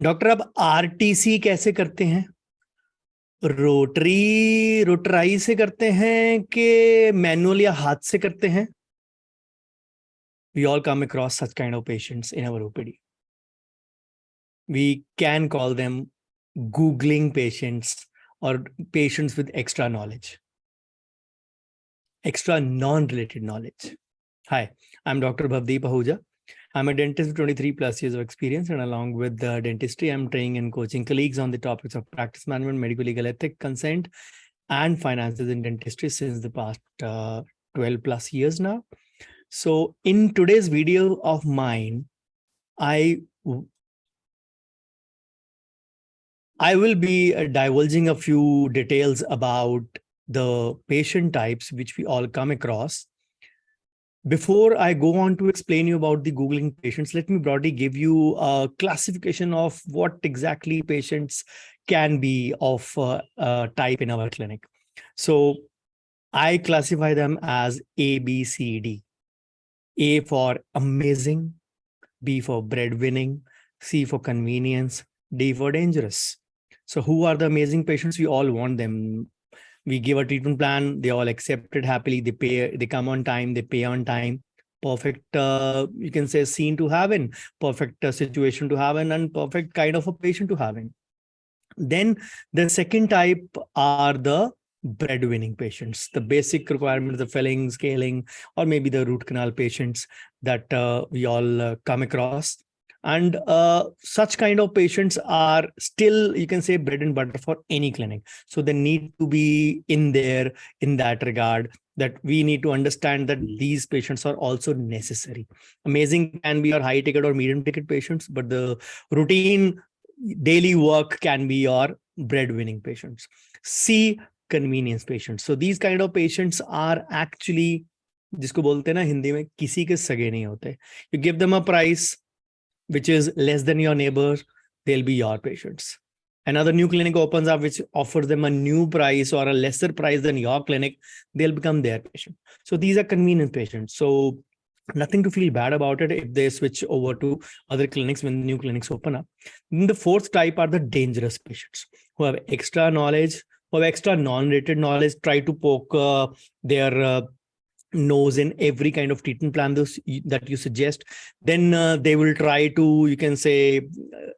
Doctor अब RTC कैसे करते हैं? रोटराई से करते हैं कि मैनुअल या हाथ से करते हैं? We all come across such kind of patients in our OPD. We can call them Googling patients or patients with extra knowledge, extra non-related knowledge. Hi, I'm Dr. Bhavdeep Ahuja. I'm a dentist with 23 plus years of experience, and along with dentistry, I'm training and coaching colleagues on the topics of practice management, medical legal ethics, consent, and finances in dentistry since the past 12 plus years now. So in today's video of mine, I will be divulging a few details about the patient types which we all come across. Before I go on to explain you about the Googling patients, let me broadly give you a classification of what exactly patients can be of type in our clinic. So I classify them as A, B, C, D. A for amazing, B for breadwinning, C for convenience, D for dangerous. So who are the amazing patients? We all want them. We give a treatment plan, they all accept it happily, they pay, they come on time, they pay on time. Perfect, you can say, scene to have in, perfect situation to have in, and perfect kind of a patient to have in. Then the second type are the breadwinning patients, the basic requirements, the filling, scaling, or maybe the root canal patients that we all come across. And such kind of patients are still, you can say, bread and butter for any clinic. So they need to be in there in that regard, that we need to understand that these patients are also necessary. Amazing can be your high ticket or medium ticket patients, but the routine daily work can be your breadwinning patients. C, convenience patients. So these kind of patients are actually, जिसको बोलते हैं ना हिंदी में, किसी के सगे नहीं होते. You give them a price which is less than your neighbors, they'll be your patients. Another new clinic opens up which offers them a new price or a lesser price than your clinic, they'll become their patient. So these are convenience patients. So nothing to feel bad about it if they switch over to other clinics when new clinics open up. Then the fourth type are the dangerous patients who have extra knowledge, who have extra non-related knowledge, try to poke their nose in every kind of treatment plan that you suggest. Then they will try to, you can say,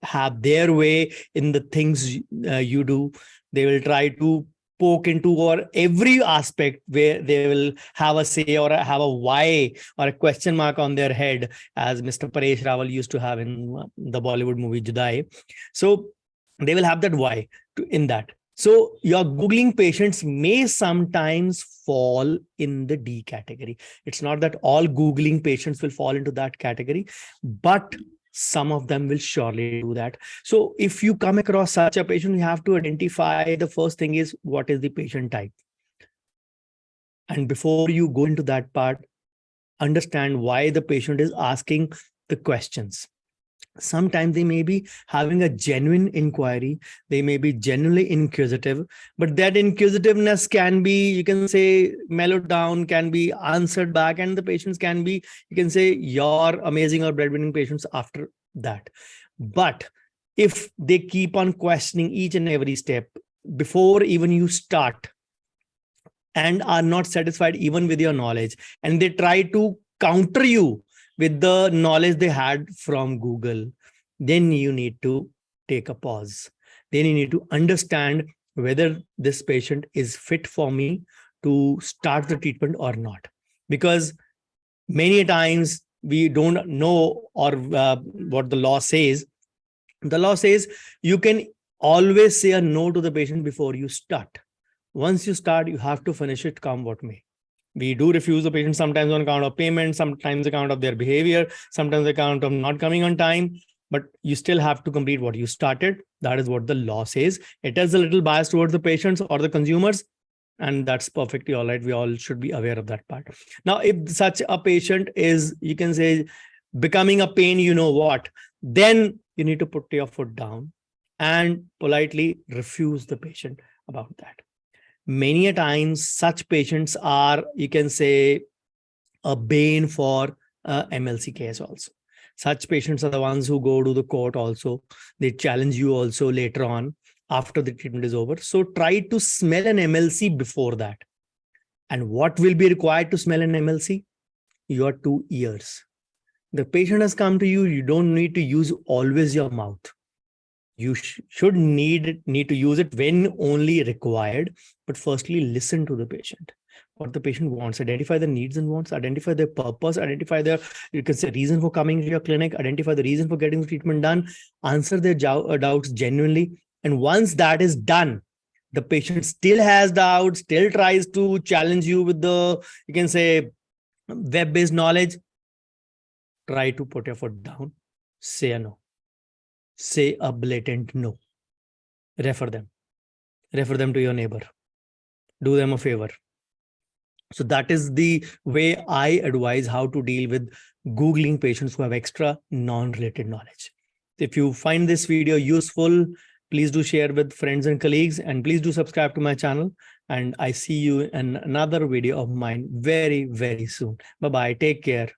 have their way in the things you do. They will try to poke into or every aspect where they will have a say or have a why or a question mark on their head, as Mr. Paresh Rawal used to have in the Bollywood movie Judai. So they will have that why in that. So your Googling patients may sometimes fall in the D category. It's not that all Googling patients will fall into that category, but some of them will surely do that. So if you come across such a patient, you have to identify, the first thing is, what is the patient type? And before you go into that part, understand why the patient is asking the questions. Sometimes they may be having a genuine inquiry, they may be genuinely inquisitive, but that inquisitiveness can be, you can say, mellowed down, can be answered back, and the patients can be, you can say, your amazing or breadwinning patients after that. But if they keep on questioning each and every step before even you start, and are not satisfied even with your knowledge, and they try to counter you with the knowledge they had from Google, then you need to take a pause. Then you need to understand whether this patient is fit for me to start the treatment or not. Because many times we don't know or what the law says. The law says you can always say a no to the patient before you start. Once you start, you have to finish it, come what may. We do refuse the patient sometimes on account of payment, sometimes on account of their behavior, sometimes on account of not coming on time, but you still have to complete what you started. That is what the law says. It is a little biased towards the patients or the consumers, and that's perfectly all right. We all should be aware of that part. Now, if such a patient is, you can say, becoming a pain, you know what, then you need to put your foot down and politely refuse the patient about that. Many a times such patients are, you can say, a bane for MLC case also. Such patients are the ones who go to the court also. They challenge you also later on after the treatment is over. So try to smell an MLC before that. And what will be required to smell an MLC? Your 2 ears. The patient has come to you. You don't need to use always your mouth. You should need to use it when only required. But firstly, listen to the patient. What the patient wants, identify the needs and wants, identify their purpose, identify their, you can say, reason for coming to your clinic, identify the reason for getting the treatment done, answer their doubts genuinely. And once that is done, the patient still has doubts, still tries to challenge you with the, you can say, web-based knowledge, try to put your foot down, say a no, say a blatant no, refer them to your neighbor, do them a favor. So that is the way I advise how to deal with Googling patients who have extra non-related knowledge. If you find this video useful, please do share with friends and colleagues, and please do subscribe to my channel. And I see you in another video of mine very, very soon. Bye-bye. Take care.